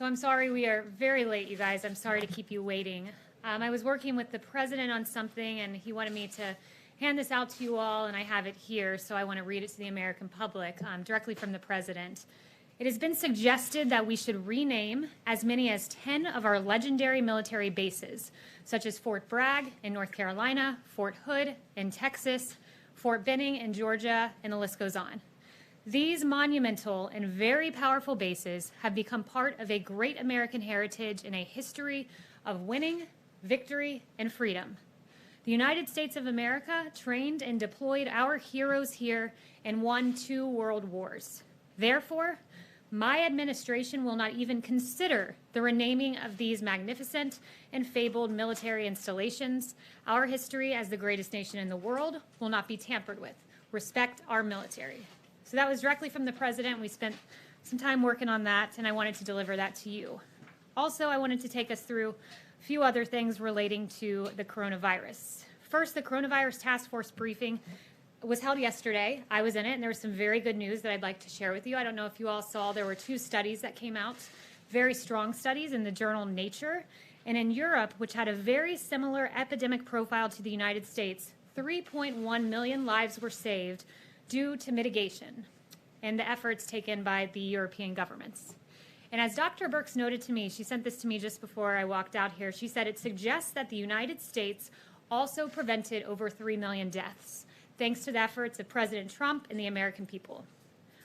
So I'm sorry we are very late, you guys. I'm sorry to keep you waiting. I was working with the president on something, and he wanted me to hand this out to you all, and I have it here, so I want to read it to the American public directly from the president. It has been suggested that we should rename as many as 10 of our legendary military bases, such as Fort Bragg in North Carolina, Fort Hood in Texas, Fort Benning in Georgia, and the list goes on. These monumental and very powerful bases have become part of a great American heritage and a history of winning, victory, and freedom. The United States of America trained and deployed our heroes here and won 2 world wars. Therefore, my administration will not even consider the renaming of these magnificent and fabled military installations. Our history as the greatest nation in the world will not be tampered with. Respect our military. So that was directly from the president. We spent some time working on that, and I wanted to deliver that to you. Also, I wanted to take us through a few other things relating to the coronavirus. First, the coronavirus task force briefing was held yesterday. I was in it, and there was some very good news that I'd like to share with you. I don't know if you all saw, there were 2 studies that came out, very strong studies in the journal Nature. And in Europe, which had a very similar epidemic profile to the United States, 3.1 million lives were saved due to mitigation and the efforts taken by the European governments. And as Dr. Birx noted to me, she sent this to me just before I walked out here, she said it suggests that the United States also prevented over 3 million deaths, thanks to the efforts of President Trump and the American people.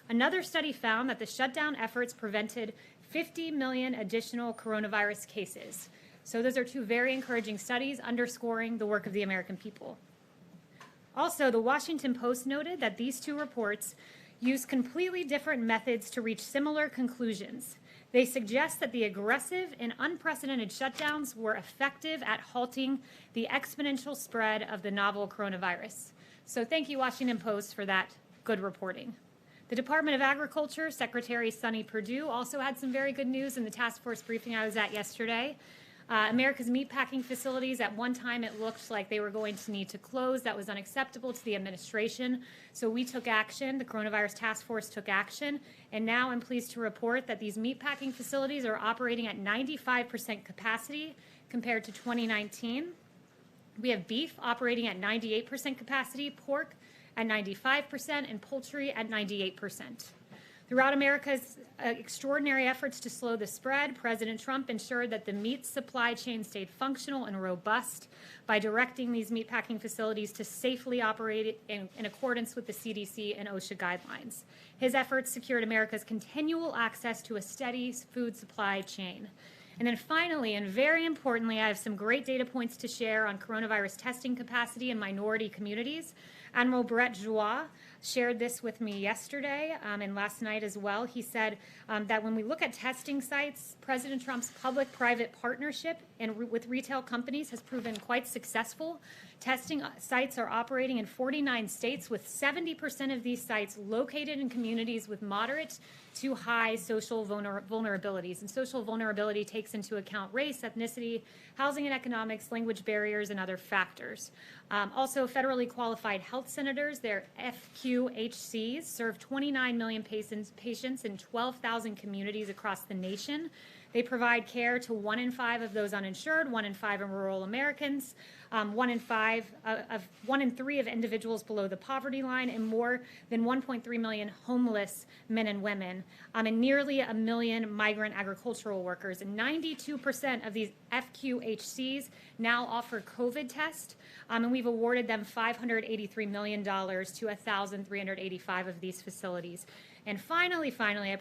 Another study found that the shutdown efforts prevented 50 million additional coronavirus cases. So those are 2 very encouraging studies underscoring the work of the American people. Also, the Washington Post noted that these 2 reports use completely different methods to reach similar conclusions. They suggest that the aggressive and unprecedented shutdowns were effective at halting the exponential spread of the novel coronavirus. So thank you, Washington Post, for that good reporting. The Department of Agriculture, Secretary Sonny Perdue, also had some very good news in the task force briefing I was at yesterday. America's meatpacking facilities, at one time it looked like they were going to need to close. That was unacceptable to the administration. So we took action, the coronavirus task force took action, and now I'm pleased to report that these meatpacking facilities are operating at 95% capacity compared to 2019. We have beef operating at 98% capacity, pork at 95%, and poultry at 98%. Throughout America's extraordinary efforts to slow the spread, President Trump ensured that the meat supply chain stayed functional and robust by directing these meatpacking facilities to safely operate in accordance with the CDC and OSHA guidelines. His efforts secured America's continual access to a steady food supply chain. And then finally, and very importantly, I have some great data points to share on coronavirus testing capacity in minority communities. Admiral Brett Joie shared this with me yesterday and last night as well. He said that when we look at testing sites, President Trump's public-private partnership with retail companies has proven quite successful. Testing sites are operating in 49 states, with 70% of these sites located in communities with moderate to high social vulnerabilities. And social vulnerability takes into account race, ethnicity, housing and economics, language barriers, and other factors. Also, federally qualified health centers, their FQHCs, serve 29 million patients in 12,000 communities across the nation. They provide care to 1 in 5 of those uninsured, 1 in 5 of rural Americans, 1 in 3 of individuals below the poverty line, and more than 1.3 million homeless men and women, and nearly 1 million migrant agricultural workers. And 92% of these FQHCs now offer COVID tests, and we've awarded them $583 million to 1,385 of these facilities. And finally, I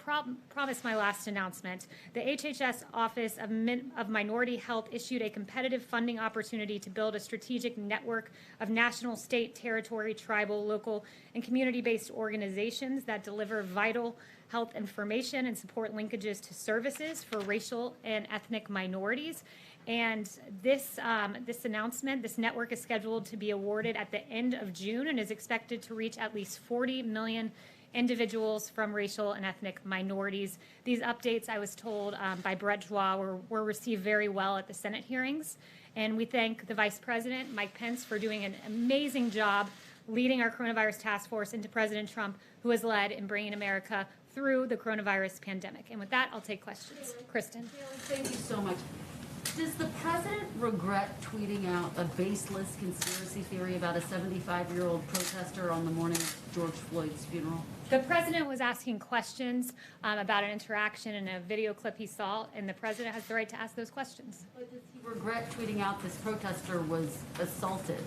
promised my last announcement. The HHS Office of Minority Health issued a competitive funding opportunity to build a strategic network of national, state, territory, tribal, local, and community-based organizations that deliver vital health information and support linkages to services for racial and ethnic minorities. And this announcement, this network is scheduled to be awarded at the end of June and is expected to reach at least 40 million individuals from racial and ethnic minorities. These updates, I was told by Brett Joie, were received very well at the Senate hearings. And we thank the Vice President, Mike Pence, for doing an amazing job leading our coronavirus task force, and to President Trump, who has led in bringing America through the coronavirus pandemic. And with that, I'll take questions. Kristen. Kayleigh, thank you so much. Does the president regret tweeting out a baseless conspiracy theory about a 75-year-old protester on the morning of George Floyd's funeral? The president was asking questions about an interaction in a video clip he saw, and the president has the right to ask those questions. But does he regret tweeting out this protester was assaulted?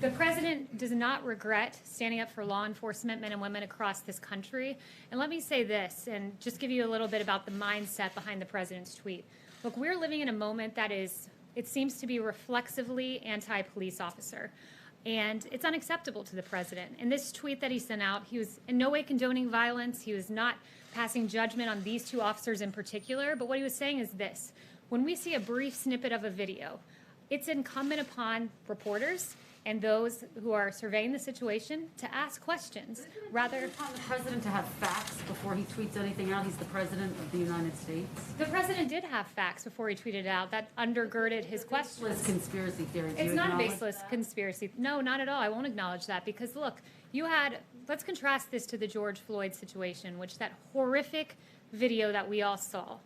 The president does not regret standing up for law enforcement men and women across this country. And let me say this, and just give you a little bit about the mindset behind the president's tweet. Look, we're living in a moment that is, it seems to be reflexively anti-police officer. And it's unacceptable to the president. In this tweet that he sent out, he was in no way condoning violence. He was not passing judgment on these two officers in particular. But what he was saying is this: when we see a brief snippet of a video, it's incumbent upon reporters and those who are surveying the situation to ask questions. Rather, upon the president to have facts before he tweets anything out. He's the president of the United States. the president did have facts before he tweeted it out that undergirded his questions. Baseless conspiracy theory. Do It's you not a acknowledge baseless that? conspiracy. No, not at all. I won't acknowledge that because look, let's contrast this to the George Floyd situation, which that horrific video that we all saw.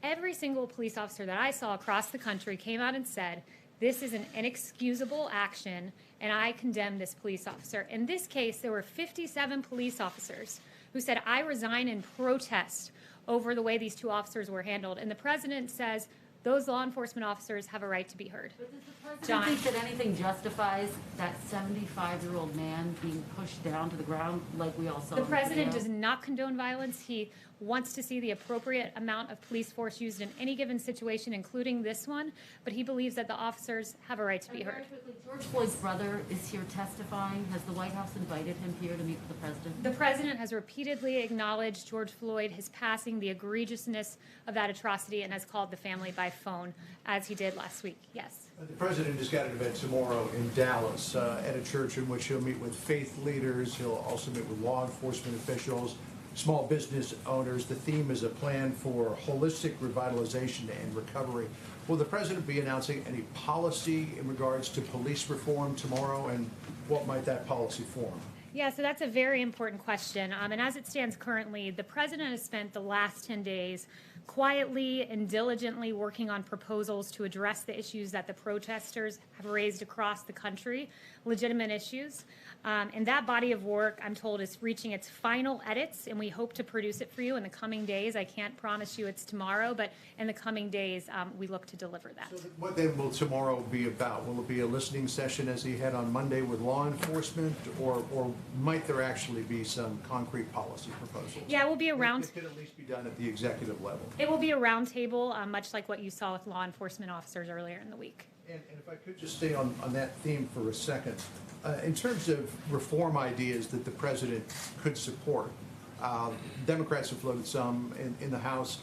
Every single police officer that I saw across the country came out and said, this is an inexcusable action, and I condemn this police officer. In this case, there were 57 police officers who said, I resign in protest over the way these two officers were handled. And the president says those law enforcement officers have a right to be heard. But does the president John. think that anything justifies that 75-year-old man being pushed down to the ground like we all saw The in president video? does not condone violence. He wants to see the appropriate amount of police force used in any given situation, including this one, but he believes that the officers have a right to be Very heard. quickly, George Floyd's brother is here testifying. Has the White House invited him here to meet with the president? The president has repeatedly acknowledged George Floyd, his passing, the egregiousness of that atrocity, and has called the family by phone, as he did last week. Yes. The president has got an event tomorrow in Dallas at a church in which he'll meet with faith leaders. He'll also meet with law enforcement officials, small business owners. The theme is a plan for holistic revitalization and recovery. Will the president be announcing any policy in regards to police reform tomorrow, and what might that policy form? Yeah, so that's a very important question. And as it stands currently, the president has spent the last 10 days quietly and diligently working on proposals to address the issues that the protesters have raised across the country, legitimate issues. And that body of work, I'm told, is reaching its final edits, and we hope to produce it for you in the coming days. I can't promise you it's tomorrow, but in the coming days, we look to deliver that. So what then will tomorrow be about? Will it be a listening session as he had on Monday with law enforcement, or might there actually be some concrete policy proposals? Yeah, it will be a round. It could at least be done at the executive level. It will be a roundtable, much like what you saw with law enforcement officers earlier in the week. And if I could just stay on that theme for a second, in terms of reform ideas that the president could support, Democrats have floated some in the House.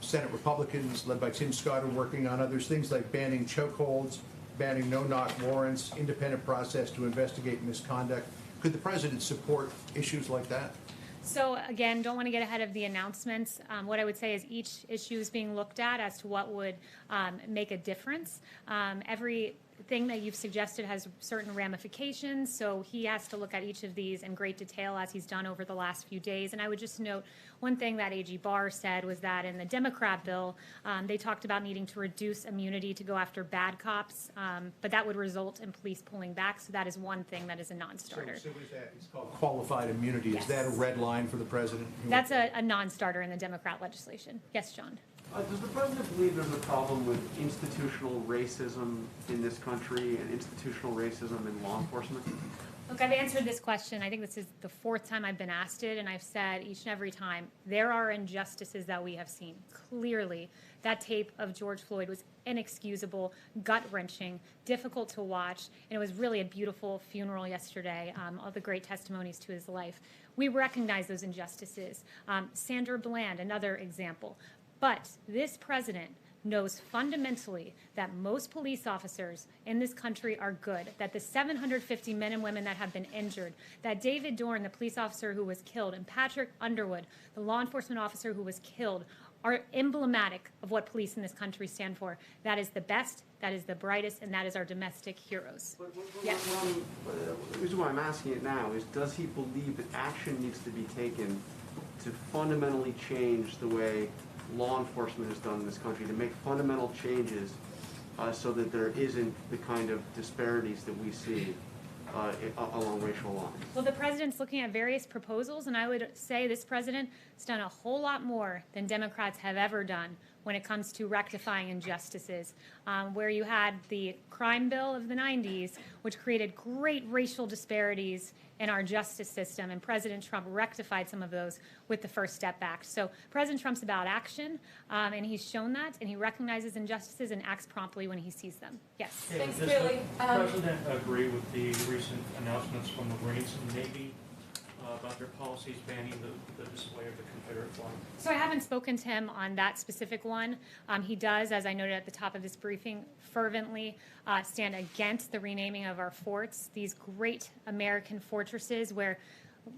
Senate Republicans, led by Tim Scott, are working on others, things like banning chokeholds, banning no-knock warrants, independent process to investigate misconduct. Could the president support issues like that? So again, don't want to get ahead of the announcements. What I would say is each issue is being looked at as to what would make a difference. Everything that you've suggested has certain ramifications, so he has to look at each of these in great detail as he's done over the last few days. And I would just note one thing that AG Barr said was that in the Democrat bill, they talked about needing to reduce immunity to go after bad cops, but that would result in police pulling back. So that is one thing that is a non-starter. So what is that? It's called qualified immunity. Yes. Is that a red line for the president? That's a non-starter in the Democrat legislation. Yes, John. Does the president believe there's a problem with institutional racism in this country and institutional racism in law enforcement? Look, I've answered this question. I think this is the fourth time I've been asked it, and I've said each and every time, there are injustices that we have seen. Clearly, that tape of George Floyd was inexcusable, gut-wrenching, difficult to watch, and it was really a beautiful funeral yesterday, all the great testimonies to his life. We recognize those injustices. Sandra Bland, another example. But this president knows fundamentally that most police officers in this country are good, that the 750 men and women that have been injured, that David Dorn, the police officer who was killed, and Patrick Underwood, the law enforcement officer who was killed, are emblematic of what police in this country stand for. That is the best, that is the brightest, and that is our domestic heroes. Yes. The reason why I'm asking it now is, does he believe that action needs to be taken to fundamentally change the way law enforcement is done in this country, to make fundamental changes so that there isn't the kind of disparities that we see along racial lines. Well, the president's looking at various proposals, and I would say this president has done a whole lot more than Democrats have ever done when it comes to rectifying injustices, where you had the crime bill of the 90s, which created great racial disparities in our justice system, and President Trump rectified some of those with the First Step Act. So President Trump's about action, and he's shown that, and he recognizes injustices and acts promptly when he sees them. Yes. Thanks, Does Kayleigh. the President agree with the recent announcements from the Marines and Navy about their policies banning the display of the Confederate flag? So I haven't spoken to him on that specific one. He does, as I noted at the top of this briefing, fervently stand against the renaming of our forts, these great American fortresses where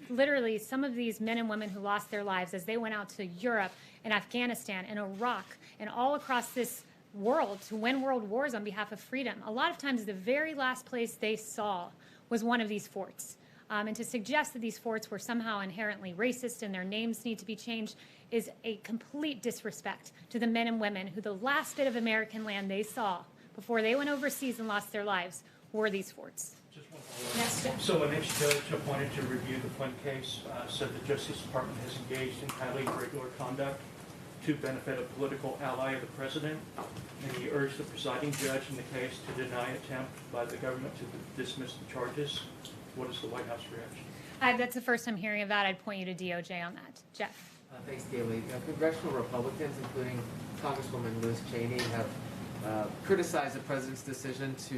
literally some of these men and women who lost their lives as they went out to Europe and Afghanistan and Iraq and all across this world to win world wars on behalf of freedom. A lot of times the very last place they saw was one of these forts. And to suggest that these forts were somehow inherently racist and their names need to be changed is a complete disrespect to the men and women who the last bit of American land they saw before they went overseas and lost their lives were these forts. Just one follow-up. Next step. So an ex-judge appointed to review the Flynn case said the Justice Department has engaged in highly irregular conduct to benefit a political ally of the president, and he urged the presiding judge in the case to deny attempt by the government to dismiss the charges. What is the White House reaction? That's the first I'm hearing of that. I'd point you to DOJ on that. Jeff. Thanks, Kayleigh. Congressional Republicans, including Congresswoman Liz Cheney, have criticized the president's decision to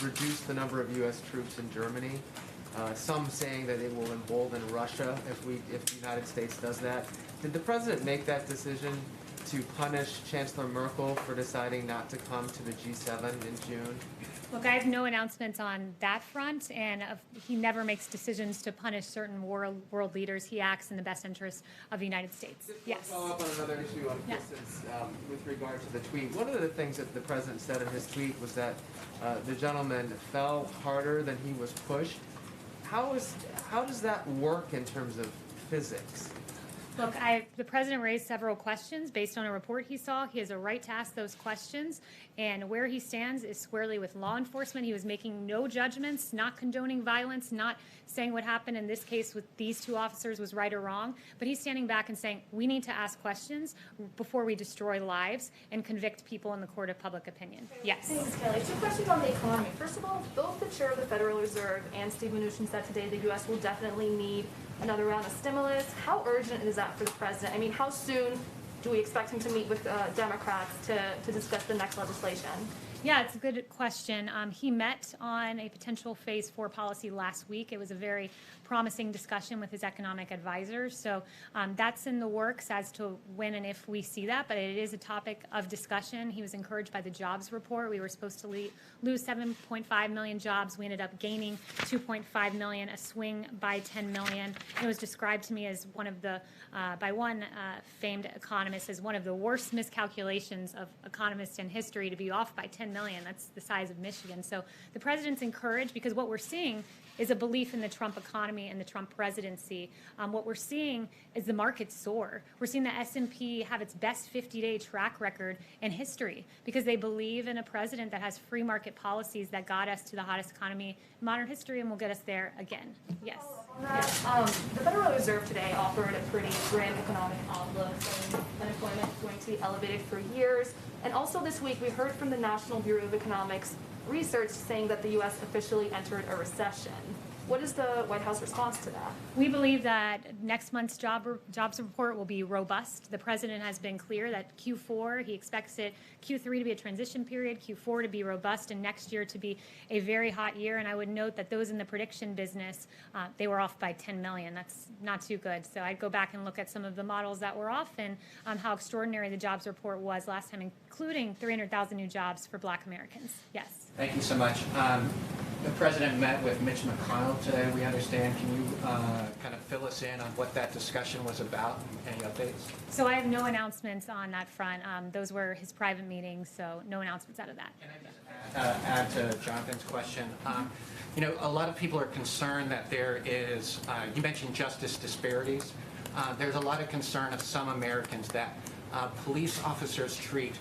reduce the number of U.S. troops in Germany. Some saying that it will embolden Russia if the United States does that. Did the president make that decision to punish Chancellor Merkel for deciding not to come to the G7 in June? Look, I have no announcements on that front, and he never makes decisions to punish certain world leaders. He acts in the best interest of the United States. Just Yes. follow up on another issue on Yeah. distance with regard to the tweet. One of the things that the president said in his tweet was that the gentleman fell harder than he was pushed. How does that work in terms of physics? Look, the president raised several questions based on a report he saw. He has a right to ask those questions, and where he stands is squarely with law enforcement. He was making no judgments, not condoning violence, not saying what happened in this case with these two officers was right or wrong, but he's standing back and saying we need to ask questions before we destroy lives and convict people in the court of public opinion. Yes. Thanks, Kayleigh. Two questions on the economy. First of all, both the chair of the Federal Reserve and Steve Mnuchin said today the U.S. will definitely need another round of stimulus. How urgent is that for the president? I mean, how soon do we expect him to meet with Democrats to discuss the next legislation? Yeah, it's a good question. He met on a potential Phase 4 policy last week. It was a very promising discussion with his economic advisors. So that's in the works as to when and if we see that, but it is a topic of discussion. He was encouraged by the jobs report. We were supposed to lose 7.5 million jobs. We ended up gaining 2.5 million, a swing by 10 million. It was described to me as one of the, by one famed economist, as one of the worst miscalculations of economists in history to be off by 10 million. That's the size of Michigan. So the president's encouraged because what we're seeing is a belief in the Trump economy and the Trump presidency. What we're seeing is the market soar. We're seeing the S&P have its best 50-day track record in history because they believe in a president that has free market policies that got us to the hottest economy in modern history and will get us there again. Yes. On that, the Federal Reserve today offered a pretty grim economic outlook, saying unemployment is going to be elevated for years. And also this week, we heard from the National Bureau of Economics research saying that the U.S. officially entered a recession. What is the White House response to that? We believe that next month's jobs report will be robust. The president has been clear that Q4, he expects Q3 to be a transition period, Q4 to be robust, and next year to be a very hot year. And I would note that those in the prediction business, they were off by 10 million. That's not too good. So I'd go back and look at some of the models that were off and how extraordinary the jobs report was last time, including 300,000 new jobs for Black Americans. Yes. Thank you so much. The president met with Mitch McConnell today, we understand. Can you kind of fill us in on what that discussion was about? Any updates? So I have no announcements on that front. Those were his private meetings, so no announcements out of that. Can I just add to Jonathan's question? You know, a lot of people are concerned that there is, you mentioned justice disparities. there's a lot of concern of some Americans that police officers treat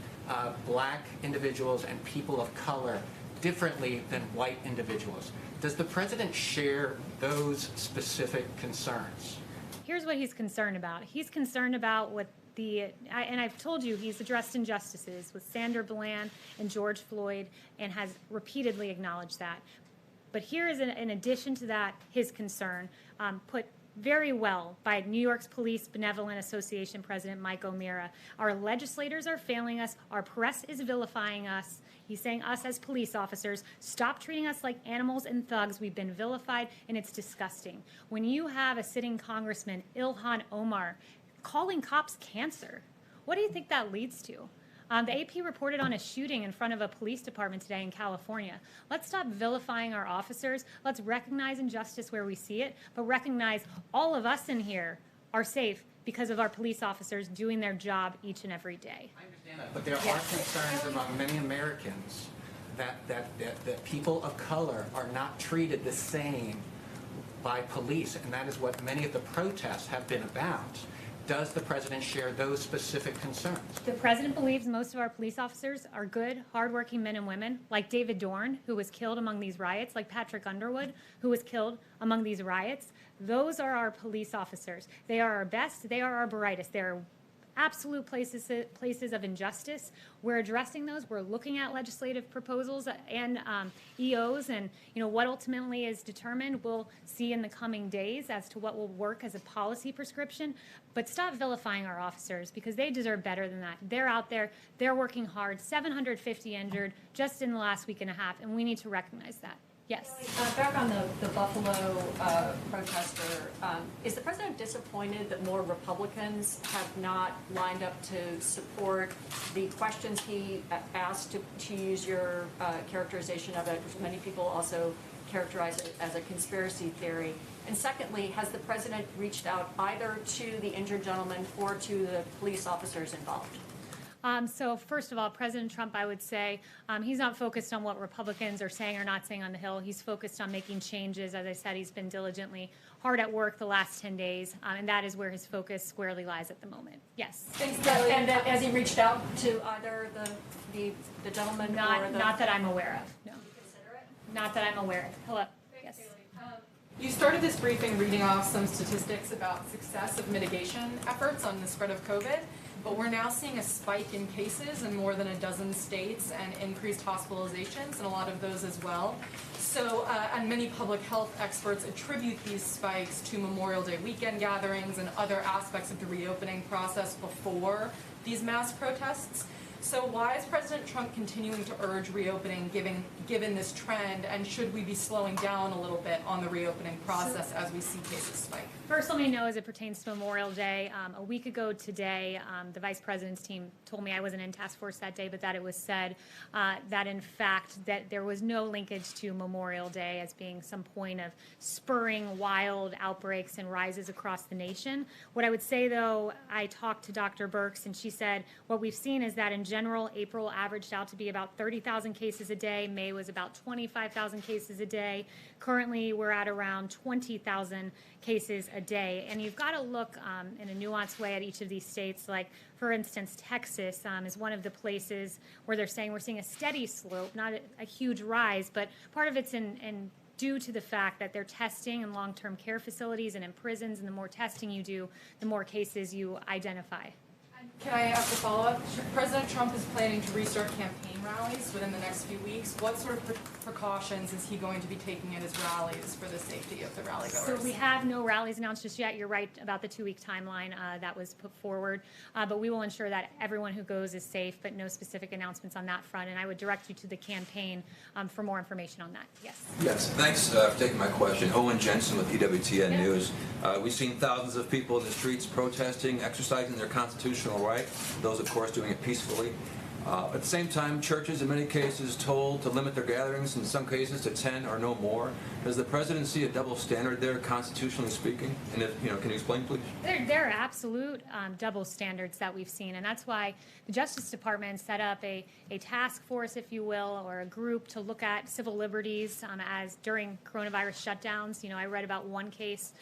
black individuals and people of color differently than white individuals. Does the president share those specific concerns? Here's what he's concerned about. He's concerned about what and I've told you he's addressed injustices with Sandra Bland and George Floyd and has repeatedly acknowledged that. But here is, in addition to that, his concern, put very well by New York's Police Benevolent Association President Mike O'Meara. Our legislators are failing us. Our press is vilifying us. He's saying us as police officers, stop treating us like animals and thugs. We've been vilified, and it's disgusting. When you have a sitting congressman, Ilhan Omar, calling cops cancer, what do you think that leads to? The AP reported on a shooting in front of a police department today in California. Let's stop vilifying our officers. Let's recognize injustice where we see it, but recognize all of us in here are safe because of our police officers doing their job each and every day. I understand that, but there are concerns among many Americans that people of color are not treated the same by police, and that is what many of the protests have been about. Does the president share those specific concerns? The president believes most of our police officers are good, hardworking men and women, like David Dorn, who was killed among these riots, like Patrick Underwood, who was killed among these riots. Those are our police officers. They are our best. They are our brightest. They're absolute places of injustice. We're addressing those. We're looking at legislative proposals and EOs, and what ultimately is determined, we'll see in the coming days as to what will work as a policy prescription. But stop vilifying our officers, because they deserve better than that. They're out there. They're working hard. 750 injured just in the last week and a half, and we need to recognize that. Yes. Back on the Buffalo protester, is the president disappointed that more Republicans have not lined up to support the questions he asked, to use your characterization of it, which many people also characterize it as a conspiracy theory? And secondly, has the president reached out either to the injured gentleman or to the police officers involved? So first of all, President Trump, I would say, he's not focused on what Republicans are saying or not saying on the Hill. He's focused on making changes. As I said, he's been diligently hard at work the last 10 days, and that is where his focus squarely lies at the moment. Yes. Thanks, Kayleigh. And has he reached out to either the gentleman or the... Not that I'm aware of, no. Not that I'm aware of. Hello. Yes. You started this briefing reading off some statistics about success of mitigation efforts on the spread of COVID, but we're now seeing a spike in cases in more than a dozen states and increased hospitalizations in a lot of those as well. So, and many public health experts attribute these spikes to Memorial Day weekend gatherings and other aspects of the reopening process before these mass protests. So why is President Trump continuing to urge reopening given this trend, and should we be slowing down a little bit on the reopening process as we see cases spike? First, let me know as it pertains to Memorial Day. A week ago today, the Vice President's team told me, I wasn't in task force that day, but that it was said that in fact that there was no linkage to Memorial Day as being some point of spurring wild outbreaks and rises across the nation. What I would say, though, I talked to Dr. Birx, and she said what we've seen is that in general, April averaged out to be about 30,000 cases a day. May was about 25,000 cases a day. Currently, we're at around 20,000 cases a day. And you've got to look in a nuanced way at each of these states. Like, for instance, Texas is one of the places where they're saying we're seeing a steady slope, not a huge rise, but part of it's due to the fact that they're testing in long-term care facilities and in prisons, and the more testing you do, the more cases you identify. Can I ask a follow-up? President Trump is planning to restart campaign rallies within the next few weeks. What sort of precautions is he going to be taking at his rallies for the safety of the rally-goers? So we have no rallies announced just yet. You're right about the 2-week timeline that was put forward. But we will ensure that everyone who goes is safe, but no specific announcements on that front. And I would direct you to the campaign for more information on that. Yes. Yes, thanks for taking my question. Owen Jensen with EWTN News. We've seen thousands of people in the streets protesting, exercising their constitutional right. Those, of course, doing it peacefully. At the same time, churches in many cases told to limit their gatherings, in some cases to 10 or no more. Does the president see a double standard there, constitutionally speaking? And if, can you explain, please? There are absolute double standards that we've seen, and that's why the Justice Department set up a task force, if you will, or a group to look at civil liberties as during coronavirus shutdowns. I read about one case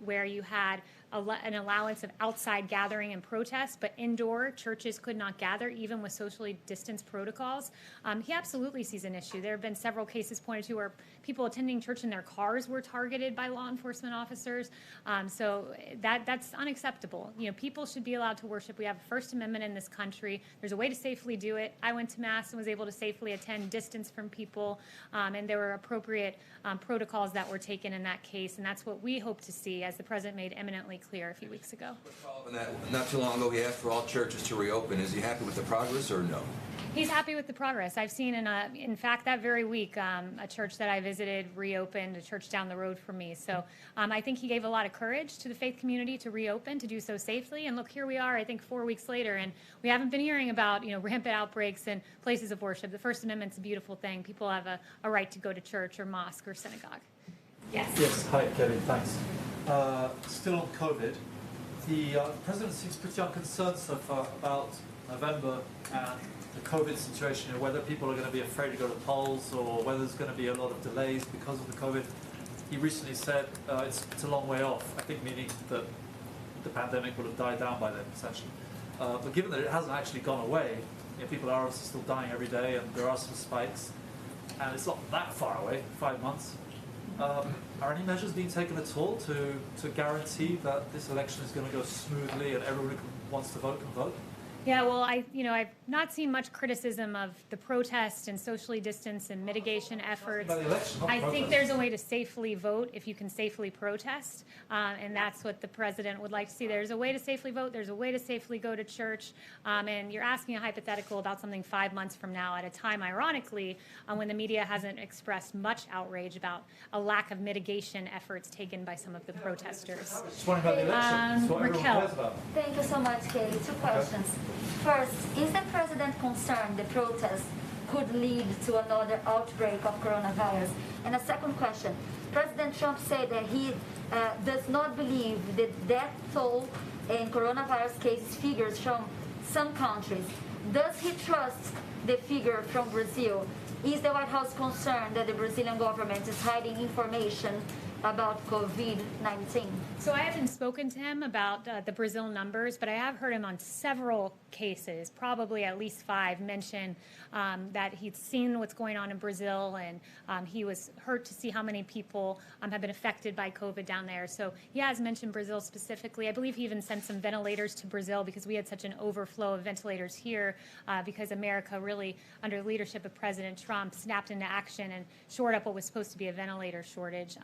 where you had an allowance of outside gathering and protest, but indoor churches could not gather, even with socially distanced protocols. He absolutely sees an issue. There have been several cases pointed to where people attending church in their cars were targeted by law enforcement officers. So that's unacceptable. People should be allowed to worship. We have a First Amendment in this country. There's a way to safely do it. I went to Mass and was able to safely attend distance from people, and there were appropriate protocols that were taken in that case, and that's what we hope to see, as the president made eminently clear a few weeks ago. Not too long ago, he asked for all churches to reopen. Is he happy with the progress or no? He's happy with the progress. I've seen, in fact, that very week, a church that I visited reopened, a church down the road from me. So I think he gave a lot of courage to the faith community to reopen, to do so safely. And look, here we are, I think 4 weeks later, and we haven't been hearing about, rampant outbreaks in places of worship. The First Amendment's a beautiful thing. People have a right to go to church or mosque or synagogue. Yes. Yes, hi, Kayleigh, thanks. Still on COVID, the president seems pretty unconcerned so far about November and the COVID situation, whether people are going to be afraid to go to polls or whether there's going to be a lot of delays because of the COVID. He recently said it's a long way off, I think meaning that the pandemic would have died down by then, essentially. But given that it hasn't actually gone away, people are obviously still dying every day and there are some spikes, and it's not that far away, 5 months. Are any measures being taken at all to guarantee that this election is going to go smoothly and everyone who wants to vote can vote? Yeah, well, I've not seen much criticism of the protest and socially distanced and mitigation efforts. I think there's a way to safely vote if you can safely protest, and that's what the president would like to see. There's a way to safely vote. There's a way to safely go to church, and you're asking a hypothetical about something 5 months from now at a time, ironically, when the media hasn't expressed much outrage about a lack of mitigation efforts taken by some of the protesters. Just wondering about the election. That's what everyone cares about. Thank you so much, Kay. 2 questions. First, is the president concerned the protest could lead to another outbreak of coronavirus? And a second question, President Trump said that he does not believe the death toll in coronavirus cases figures from some countries. Does he trust the figure from Brazil? Is the White House concerned that the Brazilian government is hiding information about COVID-19? So I haven't spoken to him about the Brazil numbers, but I have heard him on several cases, probably at least 5, mention that he'd seen what's going on in Brazil, and he was hurt to see how many people have been affected by COVID down there. So he has mentioned Brazil specifically. I believe he even sent some ventilators to Brazil because we had such an overflow of ventilators here because America really, under the leadership of President Trump, snapped into action and shored up what was supposed to be a ventilator shortage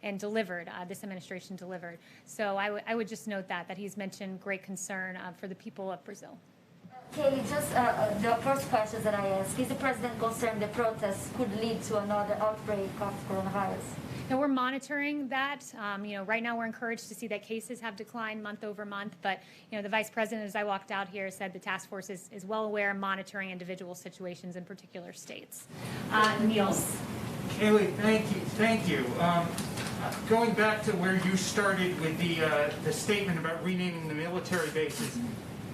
and delivered, this administration delivered. So I would just note that he's mentioned great concern for the people of Brazil. Okay, just the first question that I asked, is the president concerned the protests could lead to another outbreak of coronavirus? Now, we're monitoring that. Right now we're encouraged to see that cases have declined month over month, but the vice president, as I walked out here, said the task force is well aware of monitoring individual situations in particular states. Niels. Kayleigh, thank you. Going back to where you started with the statement about renaming the military bases,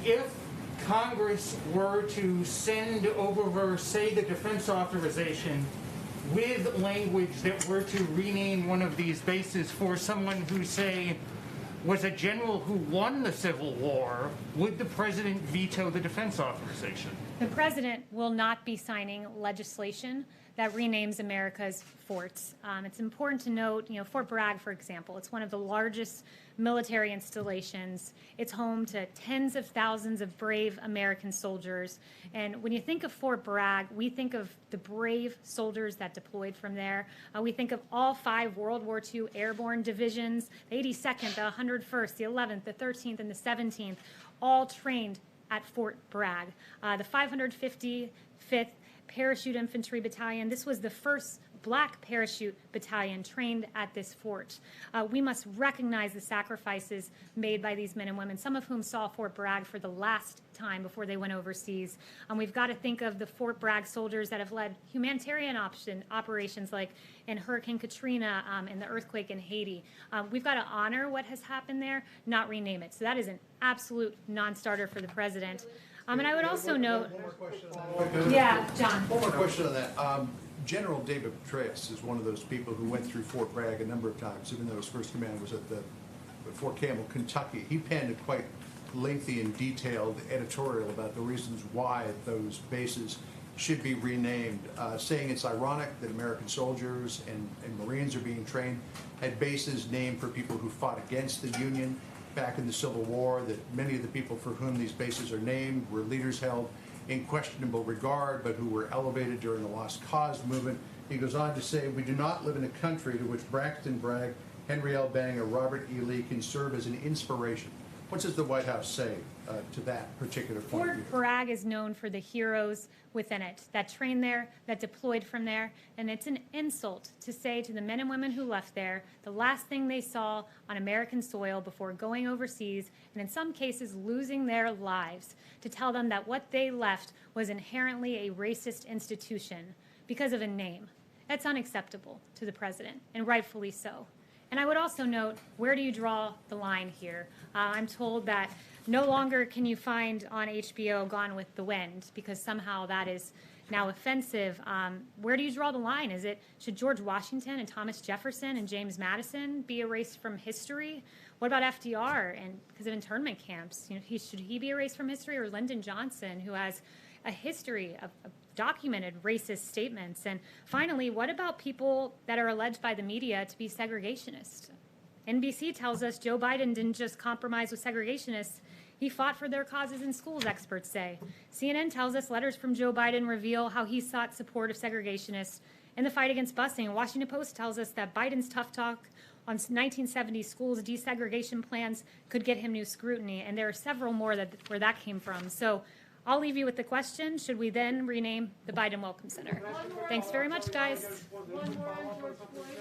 if Congress were to send over, say, the defense authorization with language that were to rename one of these bases for someone who, say, was a general who won the Civil War, would the president veto the defense authorization? The president will not be signing legislation that renames America's forts. It's important to note, Fort Bragg, for example, it's one of the largest military installations. It's home to tens of thousands of brave American soldiers. And when you think of Fort Bragg, we think of the brave soldiers that deployed from there. We think of all 5 World War II airborne divisions, the 82nd, the 101st, the 11th, the 13th, and the 17th, all trained at Fort Bragg. The 555th Parachute Infantry Battalion, this was the first Black Parachute Battalion trained at this fort. We must recognize the sacrifices made by these men and women, some of whom saw Fort Bragg for the last time before they went overseas. We've got to think of the Fort Bragg soldiers that have led humanitarian operations like in Hurricane Katrina and the earthquake in Haiti. We've got to honor what has happened there, not rename it. So that is an absolute non-starter for the president. And I would also note... One more question on that. Yeah, John. One more question on that. General David Petraeus is one of those people who went through Fort Bragg a number of times, even though his first command was at Fort Campbell, Kentucky. He penned a quite lengthy and detailed editorial about the reasons why those bases should be renamed, saying it's ironic that American soldiers and Marines are being trained at bases named for people who fought against the Union back in the Civil War, that many of the people for whom these bases are named were leaders held in questionable regard, but who were elevated during the Lost Cause movement. He goes on to say, we do not live in a country to which Braxton Bragg, Henry L. Bang, or Robert E. Lee can serve as an inspiration. What does the White House say to that particular point of view? Fort Bragg is known for the heroes within it that trained there, that deployed from there, and it's an insult to say to the men and women who left there the last thing they saw on American soil before going overseas, and in some cases losing their lives, to tell them that what they left was inherently a racist institution because of a name. That's unacceptable to the president, and rightfully so. And I would also note, where do you draw the line here? I'm told that no longer can you find on HBO Gone with the Wind because somehow that is now offensive. Where do you draw the line? Should George Washington and Thomas Jefferson and James Madison be erased from history? What about FDR and because of internment camps? Should he be erased from history, or Lyndon Johnson, who has a history of documented racist statements? And finally, what about people that are alleged by the media to be segregationists? NBC tells us Joe Biden didn't just compromise with segregationists, he fought for their causes in schools, experts say. CNN tells us letters from Joe Biden reveal how he sought support of segregationists in the fight against busing. And Washington Post tells us that Biden's tough talk on 1970s schools desegregation plans could get him new scrutiny, and there are several more where that came from. So I'll leave you with the question, should we then rename the Biden Welcome Center? Thanks very much, guys. One more on George Floyd.